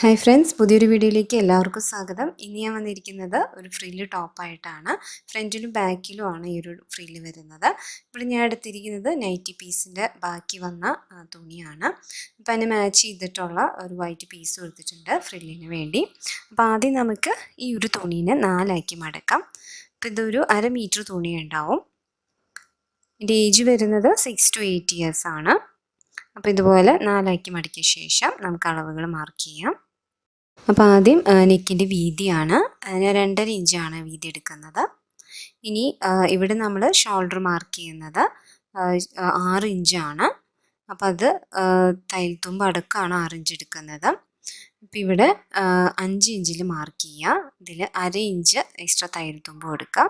Hi friends, പുതിയൊരു വീഡിയോയിലേക്ക് എല്ലാവർക്കും സ്വാഗതം. ഇനി ഞാൻ വന്നിരിക്കുന്നത് ഒരു ഫ്രില്ല് ടോപ്പായിട്ടാണ്. ഫ്രണ്ടിലും ബാക്കിലും ആണ് ഈ ഒരു ഫ്രില്ല് വരുന്നത്. ഇവിടെ ഞാൻ എടുത്തിരിക്കുന്നത് നൈറ്റി പീസിൻ്റെ ബാക്കി വന്ന തുണിയാണ്. അപ്പോൾ അതിനെ മാച്ച് ചെയ്തിട്ടുള്ള ഒരു വൈറ്റ് പീസ് എടുത്തിട്ടുണ്ട് ഫ്രില്ലിന് വേണ്ടി. അപ്പോൾ ആദ്യം നമുക്ക് ഈ ഒരു തുണീനെ 4 മടക്കാം. അപ്പോൾ ഇതൊരു 1/2 മീറ്റർ തുണി ഉണ്ടാവും. ഇതിൻ്റെ ഏജ് വരുന്നത് 6 to 8 years ആണ്. അപ്പോൾ ഇതുപോലെ 4 മടക്കിയ ശേഷം നമുക്ക് അളവുകൾ മാർക്ക് ചെയ്യാം. അപ്പോൾ ആദ്യം നെക്കിൻ്റെ വീതിയാണ്. ഞാൻ 2.5 ഇഞ്ചാണ് വീതി എടുക്കുന്നത്. ഇനി ഇവിടെ നമ്മൾ ഷോൾഡർ മാർക്ക് ചെയ്യുന്നത് 6 ഇഞ്ചാണ്. അപ്പോൾ അത് തയ്യൽത്തുമ്പ് അടക്കമാണ് 6 ഇഞ്ച് എടുക്കുന്നത്. അപ്പോൾ ഇവിടെ 5 ഇഞ്ചിൽ മാർക്ക് ചെയ്യുക. ഇതിൽ 1/2 ഇഞ്ച് എക്സ്ട്രാ തയ്യൽത്തുമ്പും എടുക്കാം.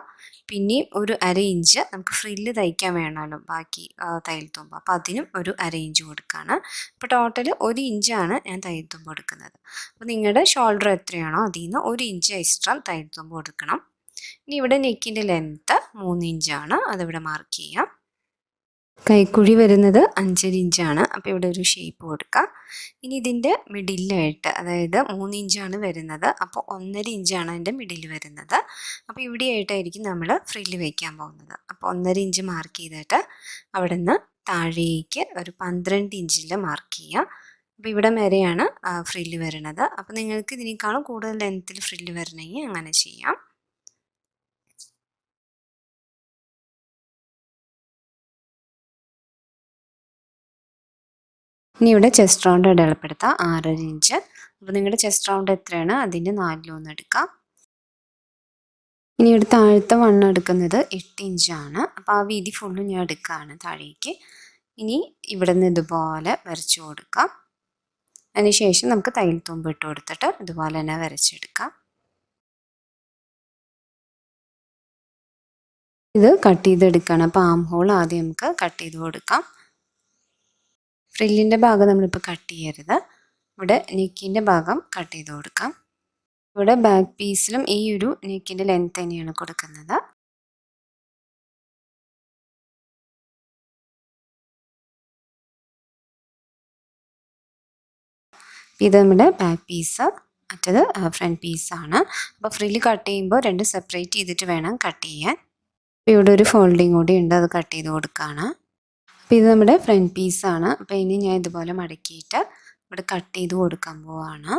പിന്നെയും ഒരു 1/2 ഇഞ്ച് നമുക്ക് ഫ്രില്ല് തയ്ക്കാൻ വേണമല്ലോ ബാക്കി തയ്യൽത്തുമ്പ്. അപ്പോൾ അതിനും ഒരു 1/2 ഇഞ്ച് കൊടുക്കുകയാണ്. അപ്പോൾ ടോട്ടൽ 1 ഇഞ്ചാണ് ഞാൻ തയ്യൽത്തുമ്പ് എടുക്കുന്നത്. അപ്പോൾ നിങ്ങളുടെ ഷോൾഡർ എത്രയാണോ അതിൽ നിന്ന് 1 ഇഞ്ച് എക്സ്ട്രാ തയ്യൽത്തുമ്പ് കൊടുക്കണം. ഇനി ഇവിടെ നെക്കിൻ്റെ ലെങ്ത്ത് 3 ഇഞ്ചാണ്. അതിവിടെ മാർക്ക് ചെയ്യാം. കൈക്കുഴി വരുന്നത് 5.5 ഇഞ്ചാണ്. അപ്പോൾ ഇവിടെ ഒരു ഷേപ്പ് കൊടുക്കാം. ഇനി ഇതിൻ്റെ മിഡിലായിട്ട്, അതായത് 3 ഇഞ്ചാണ് വരുന്നത്. അപ്പോൾ 1.5 ഇഞ്ചാണ് അതിൻ്റെ മിഡിൽ വരുന്നത്. അപ്പോൾ ഇവിടെയായിട്ടായിരിക്കും നമ്മൾ ഫ്രില്ല് വയ്ക്കാൻ പോകുന്നത്. അപ്പോൾ 1.5 ഇഞ്ച് മാർക്ക് ചെയ്തിട്ട് അവിടെ നിന്ന് താഴേക്ക് ഒരു 12 ഇഞ്ചിൽ മാർക്ക് ചെയ്യുക. അപ്പോൾ ഇവിടെ വരെയാണ് ഫ്രില്ല് വരുന്നത്. അപ്പോൾ നിങ്ങൾക്ക് ഇതിനേക്കാളും കൂടുതൽ ലെങ്ത്തിൽ ഫ്രില്ല് വരണമെങ്കിൽ അങ്ങനെ ചെയ്യാം. ഇനി ഇവിടെ ചെസ്റ്റ് റൗണ്ട് അടയാളപ്പെടുത്താം 6.5 ഇഞ്ച്. അപ്പോൾ നിങ്ങളുടെ ചെസ്റ്റ് റൗണ്ട് എത്രയാണ് അതിൻ്റെ 4 എടുക്കാം. ഇനി ഇവിടെ താഴത്തെ വണ്ണം എടുക്കുന്നത് 8 ഇഞ്ചാണ്. അപ്പോൾ ആ വീതി ഫുള്ളും ഞാൻ എടുക്കുകയാണ് താഴേക്ക്. ഇനി ഇവിടെ നിന്ന് ഇതുപോലെ വരച്ചു കൊടുക്കാം. അതിനുശേഷം നമുക്ക് തയ്യൽ തുമ്പ് ഇട്ട് കൊടുത്തിട്ട് ഇതുപോലെ തന്നെ വരച്ചെടുക്കാം. ഇത് കട്ട് ചെയ്തെടുക്കുകയാണ്. അപ്പോൾ ആം ഹോൾ ആദ്യം നമുക്ക് കട്ട് ചെയ്ത് കൊടുക്കാം. ഫ്രില്ലിൻ്റെ ഭാഗം നമ്മളിപ്പോൾ കട്ട് ചെയ്യരുത്. ഇവിടെ നെക്കിൻ്റെ ഭാഗം കട്ട് ചെയ്ത് കൊടുക്കാം. ഇവിടെ ബാക്ക് പീസിലും ഈ ഒരു നെക്കിൻ്റെ ലെങ്ത് തന്നെയാണ് കൊടുക്കുന്നത്. ഇത് നമ്മുടെ ബാക്ക് പീസ്, മറ്റേത് ഫ്രണ്ട് പീസാണ്. അപ്പോൾ ഫ്രില്ല് കട്ട് ചെയ്യുമ്പോൾ 2 സെപ്പറേറ്റ് ചെയ്തിട്ട് വേണം കട്ട് ചെയ്യാൻ. ഇവിടെ ഒരു ഫോൾഡിങ് കൂടി ഉണ്ട്, അത് കട്ട് ചെയ്ത് കൊടുക്കുകയാണ്. അപ്പോൾ ഇത് നമ്മുടെ ഫ്രണ്ട് പീസാണ്. അപ്പോൾ ഇനി ഞാൻ ഇതുപോലെ മടക്കിയിട്ട് ഇവിടെ കട്ട് ചെയ്ത് കൊടുക്കാൻ പോവാണ്.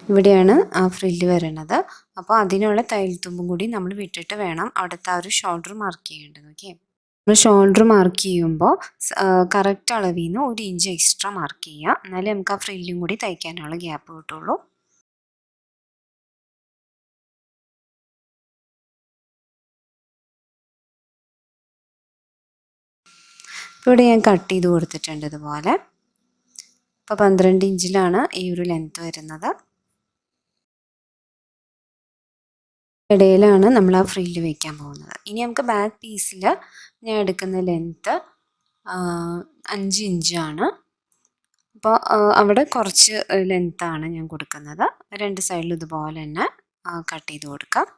ഇവിടെയാണ് ആ ഫ്രില്ല് വരുന്നത്. അപ്പോൾ അതിനുള്ള തയ്യൽത്തുമ്പും കൂടി നമ്മൾ വിട്ടിട്ട് വേണം അവിടുത്തെ ആ ഒരു ഷോൾഡർ മാർക്ക് ചെയ്യേണ്ടത്. ഓക്കെ, നമ്മൾ ഷോൾഡർ മാർക്ക് ചെയ്യുമ്പോൾ കറക്റ്റ് അളവിൽ നിന്ന് 1 ഇഞ്ച് എക്സ്ട്രാ മാർക്ക് ചെയ്യുക. എന്നാലേ നമുക്ക് ആ ഫ്രില്ലും കൂടി തയ്ക്കാനുള്ള ഗ്യാപ്പ് കിട്ടുള്ളൂ. ഇവിടെ ഞാൻ കട്ട് ചെയ്ത് കൊടുത്തിട്ടുണ്ട് ഇതുപോലെ. അപ്പോൾ 12 ഇഞ്ചിലാണ് ഈ ഒരു ലെങ്ത്ത് വരുന്നത്. ഇടയിലാണ് നമ്മൾ ആ ഫ്രില്ല് വയ്ക്കാൻ പോകുന്നത്. ഇനി നമുക്ക് ബാക്ക് പീസിൽ ഞാൻ എടുക്കുന്ന ലെങ്ത്ത് 5 ഇഞ്ചാണ്. അപ്പോൾ അവിടെ കുറച്ച് ലെങ്ത്താണ് ഞാൻ കൊടുക്കുന്നത്. 2 സൈഡിലും ഇതുപോലെ തന്നെ കട്ട് ചെയ്ത് കൊടുക്കാം.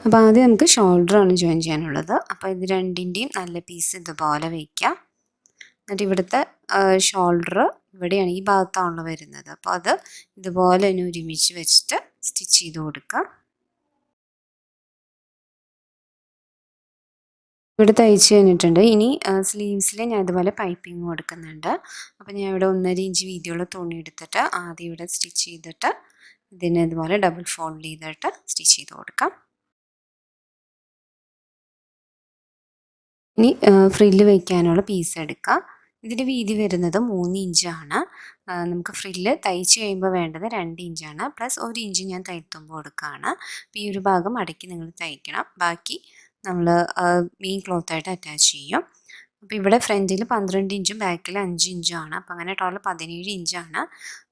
അപ്പോൾ ആദ്യം നമുക്ക് ഷോൾഡറാണ് ജോയിൻ ചെയ്യാനുള്ളത്. അപ്പോൾ ഇത് രണ്ടിൻ്റെയും നല്ല പീസ് ഇതുപോലെ വയ്ക്കാം. എന്നിട്ട് ഇവിടുത്തെ ഷോൾഡർ ഇവിടെയാണ്, ഈ ഭാഗത്താണല്ലോ വരുന്നത്. അപ്പോൾ അത് ഇതുപോലെ തന്നെ ഒരുമിച്ച് വെച്ചിട്ട് സ്റ്റിച്ച് ചെയ്ത് കൊടുക്കുക. ഇവിടെ തയ്ച്ച് കഴിഞ്ഞിട്ടുണ്ട്. ഇനി സ്ലീവ്സിൽ ഞാൻ ഇതുപോലെ പൈപ്പിംഗ് കൊടുക്കുന്നുണ്ട്. അപ്പോൾ ഞാൻ ഇവിടെ 1.5 ഇഞ്ച് വീതിയുള്ള തുണി എടുത്തിട്ട് ആദ്യം ഇവിടെ സ്റ്റിച്ച് ചെയ്തിട്ട് ഇതിനെ ഇതുപോലെ ഡബിൾ ഫോൾഡ് ചെയ്തിട്ട് സ്റ്റിച്ച് ചെയ്ത് കൊടുക്കാം. ഇനി ഫ്രില്ല് വയ്ക്കാനുള്ള പീസ് എടുക്കാം. ഇതിൻ്റെ വീതി വരുന്നത് 3 ഇഞ്ചാണ്. നമുക്ക് ഫ്രില്ല് തയ്ച്ച് കഴിയുമ്പോൾ വേണ്ടത് 2 ഇഞ്ചാണ്. പ്ലസ് 1 ഇഞ്ച് ഞാൻ തയ്ത്തുമ്പോൾ കൊടുക്കുകയാണ്. അപ്പോൾ ഈ ഒരു ഭാഗം അടക്കി നിങ്ങൾ തയ്ക്കണം. ബാക്കി നമ്മൾ മെയിൻ ക്ലോത്തായിട്ട് അറ്റാച്ച് ചെയ്യും. അപ്പോൾ ഇവിടെ ഫ്രണ്ടിൽ 12 ഇഞ്ചും ബാക്കിൽ 5 ഇഞ്ചുമാണ്. അപ്പോൾ അങ്ങനെ ടോട്ടൽ 17 ഇഞ്ചാണ്.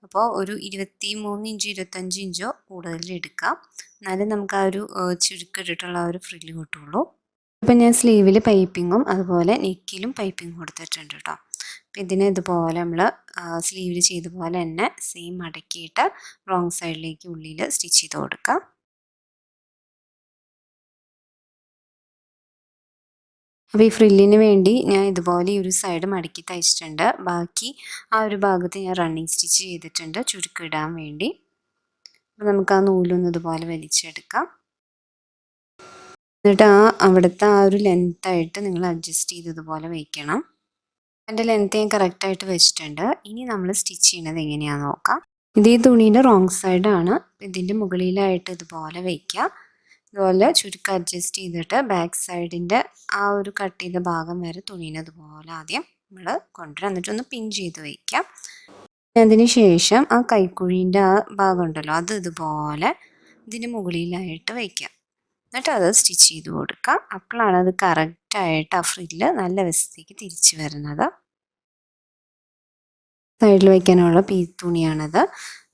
അപ്പോൾ ഒരു 23 ഇഞ്ച് 25 ഇഞ്ചോ കൂടുതൽ എടുക്കാം. എന്നാലും നമുക്ക് ആ ഒരു ചുരുക്കിട്ടിട്ടുള്ള ആ ഒരു ഫ്രില്ല് കിട്ടുള്ളൂ. ഇപ്പം ഞാൻ സ്ലീവിൽ പൈപ്പിങ്ങും അതുപോലെ നെക്കിലും പൈപ്പിംഗ് കൊടുത്തിട്ടുണ്ട് കേട്ടോ. അപ്പം ഇതിനെ ഇതുപോലെ നമ്മൾ സ്ലീവിൽ ചെയ്ത പോലെ തന്നെ സെയിം മടക്കിയിട്ട് റോങ് സൈഡിലേക്ക് ഉള്ളിൽ സ്റ്റിച്ച് ചെയ്ത് കൊടുക്കാം. അപ്പോൾ ഈ ഫ്രില്ലിന് വേണ്ടി ഞാൻ ഇതുപോലെ ഈ ഒരു സൈഡ് മടക്കി തയ്ച്ചിട്ടുണ്ട്. ബാക്കി ആ ഒരു ഭാഗത്ത് ഞാൻ റണ്ണിങ് സ്റ്റിച്ച് ചെയ്തിട്ടുണ്ട് ചുരുക്കിടാൻ വേണ്ടി. അപ്പോൾ നമുക്ക് ആ നൂലൊന്ന് ഇതുപോലെ വലിച്ചെടുക്കാം. എന്നിട്ട് അവിടുത്തെ ആ ഒരു ലെങ്ത്തായിട്ട് നിങ്ങൾ അഡ്ജസ്റ്റ് ചെയ്ത് ഇതുപോലെ വയ്ക്കണം. എൻ്റെ ലെങ്ത്ത് ഞാൻ കറക്റ്റായിട്ട് വെച്ചിട്ടുണ്ട്. ഇനി നമ്മൾ സ്റ്റിച്ച് ചെയ്യുന്നത് എങ്ങനെയാണെന്ന് നോക്കാം. ഈ തുണീൻ്റെ റോങ് സൈഡാണ്. ഇതിൻ്റെ മുകളിലായിട്ട് ഇതുപോലെ വയ്ക്കുക. ഇതുപോലെ ചുരുക്കം അഡ്ജസ്റ്റ് ചെയ്തിട്ട് ബാക്ക് സൈഡിൻ്റെ ആ ഒരു കട്ട് ചെയ്ത ഭാഗം വരെ തുണീനെ ഇതുപോലെ ആദ്യം നമ്മൾ കൊണ്ടുവരാം. എന്നിട്ടൊന്ന് പിൻ ചെയ്ത് വയ്ക്കാം. അതിന് ശേഷം ആ കൈക്കുഴീൻ്റെ ആ ഭാഗം ഉണ്ടല്ലോ, അത് ഇതുപോലെ ഇതിന് മുകളിലായിട്ട് വയ്ക്കാം. എന്നിട്ട് അത് സ്റ്റിച്ച് ചെയ്ത് കൊടുക്കാം. അപ്പോഴാണ് അത് കറക്റ്റായിട്ട് ആ ഫ്രില്ല് നല്ല വശത്തേക്ക് തിരിച്ച് വരുന്നത്. സൈഡിൽ വയ്ക്കാനുള്ള തുണിയാണത്.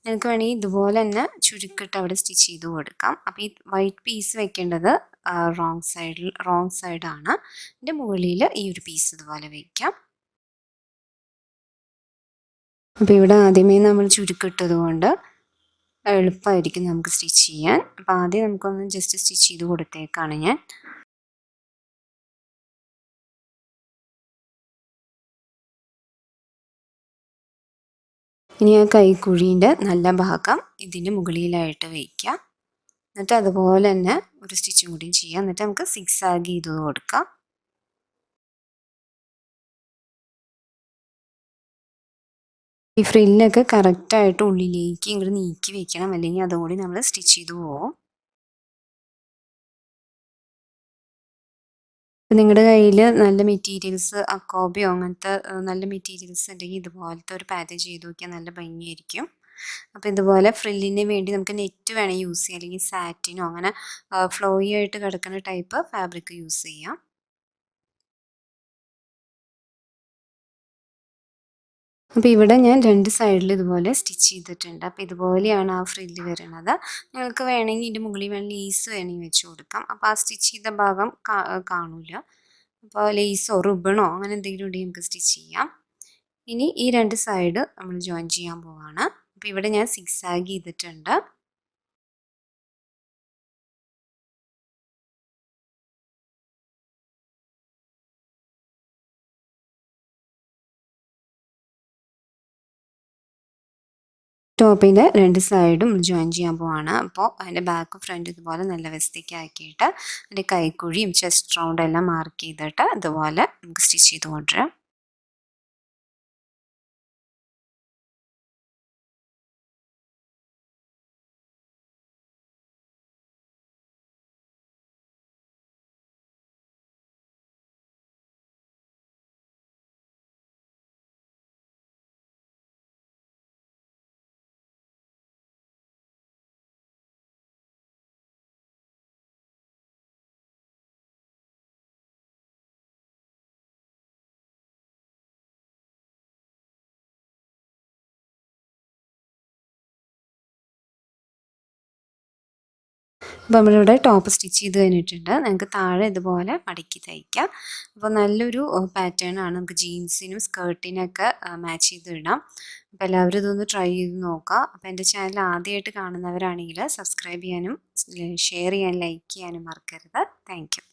നിങ്ങൾക്ക് വേണമെങ്കിൽ ഇതുപോലെ തന്നെ ചുരുക്കിട്ട് അവിടെ സ്റ്റിച്ച് ചെയ്ത് കൊടുക്കാം. അപ്പോൾ ഈ വൈറ്റ് പീസ് വെക്കേണ്ടത് റോങ് സൈഡാണ്. ഇതിൻ്റെ മുകളിൽ ഈ ഒരു പീസ് ഇതുപോലെ വയ്ക്കാം. അപ്പോൾ ഇവിടെ ആദ്യമേ നമ്മൾ ചുരുക്കിട്ടത് കൊണ്ട് എളുപ്പമായിരിക്കും നമുക്ക് സ്റ്റിച്ച് ചെയ്യാൻ. അപ്പോൾ ആദ്യം നമുക്കൊന്ന് ജസ്റ്റ് സ്റ്റിച്ച് ചെയ്ത് കൊടുത്തേക്കാണ് ഞാൻ. ഇനി ആ കൈക്കുഴീൻ്റെ നല്ല ഭാഗം ഇതിൻ്റെ മുകളിലായിട്ട് വയ്ക്കുക. എന്നിട്ട് അതുപോലെ തന്നെ ഒരു സ്റ്റിച്ചും കൂടി ചെയ്യാം. എന്നിട്ട് നമുക്ക് സിക്സാഗ് ചെയ്ത് കൊടുക്കാം. ഈ ഫ്രില്ലൊക്കെ കറക്റ്റായിട്ട് ഉള്ളിലേക്ക് ഇങ്ങോട്ട് നീക്കി വെക്കണം, അല്ലെങ്കിൽ അതുകൂടി നമ്മൾ സ്റ്റിച്ച് ചെയ്ത് പോകും. നിങ്ങളുടെ കയ്യിൽ നല്ല മെറ്റീരിയൽസ് അക്കോബയോ അങ്ങനത്തെ നല്ല മെറ്റീരിയൽസ് ഉണ്ടെങ്കിൽ ഇതുപോലത്തെ ഒരു പാറ്റേൺ ചെയ്ത് നോക്കിയാൽ നല്ല ഭംഗിയായിരിക്കും. അപ്പോൾ ഇതുപോലെ ഫ്രില്ലിന് വേണ്ടി നമുക്ക് നെറ്റ് വേണമെങ്കിൽ യൂസ് ചെയ്യാം, അല്ലെങ്കിൽ സാറ്റിനോ അങ്ങനെ ഫ്ലോയി ആയിട്ട് കിടക്കുന്ന ടൈപ്പ് ഫാബ്രിക് യൂസ് ചെയ്യാം. അപ്പോൾ ഇവിടെ ഞാൻ രണ്ട് സൈഡിൽ ഇതുപോലെ സ്റ്റിച്ച് ചെയ്തിട്ടുണ്ട്. അപ്പോൾ ഇതുപോലെയാണ് ആ ഫ്രില്ല് വരുന്നത്. നിങ്ങൾക്ക് വേണമെങ്കിൽ ഇതിൻ്റെ മുകളിൽ ലേസ് വേണമെങ്കിൽ വെച്ച് കൊടുക്കാം. അപ്പോൾ ആ സ്റ്റിച്ച് ചെയ്ത ഭാഗം കാണില്ല. അപ്പോൾ ലേസോ റിബണോ അങ്ങനെ എന്തെങ്കിലും ഉണ്ടെങ്കിൽ നമുക്ക് സ്റ്റിച്ച് ചെയ്യാം. ഇനി ഈ രണ്ട് സൈഡ് നമ്മൾ ജോയിൻ ചെയ്യാൻ പോവാണ്. അപ്പോൾ ഇവിടെ ഞാൻ സിക്സാഗ് ചെയ്തിട്ടുണ്ട്. ടോപ്പിൻ്റെ രണ്ട് സൈഡും ജോയിൻ ചെയ്യാൻ പോവാണ്. അപ്പോൾ അതിൻ്റെ ബാക്കും ഫ്രണ്ട് ഇതുപോലെ നല്ല വശത്തേക്ക് ആക്കിയിട്ട് അതിൻ്റെ കൈക്കുഴിയും ചെസ്റ്റ് റൗണ്ട് എല്ലാം മാർക്ക് ചെയ്തിട്ട് ഇതുപോലെ നമുക്ക് സ്റ്റിച്ച് ചെയ്ത് കൊണ്ടുവരാം. അപ്പോൾ നമ്മളിവിടെ ടോപ്പ് സ്റ്റിച്ച് ചെയ്ത് കഴിഞ്ഞിട്ടുണ്ട്. നമുക്ക് താഴെ ഇതുപോലെ മടക്കി തയ്ക്കാം. അപ്പോൾ നല്ലൊരു പാറ്റേൺ ആണ്. നമുക്ക് ജീൻസിനും സ്കേർട്ടിനൊക്കെ മാച്ച് ചെയ്ത് ഇടാം. അപ്പോൾ എല്ലാവരും ഇതൊന്ന് ട്രൈ ചെയ്ത് നോക്കുക. അപ്പോൾ എൻ്റെ ചാനൽ ആദ്യമായിട്ട് കാണുന്നവരാണെങ്കിൽ സബ്സ്ക്രൈബ് ചെയ്യാനും ഷെയർ ചെയ്യാനും ലൈക്ക് ചെയ്യാനും മറക്കരുത്. Thank you.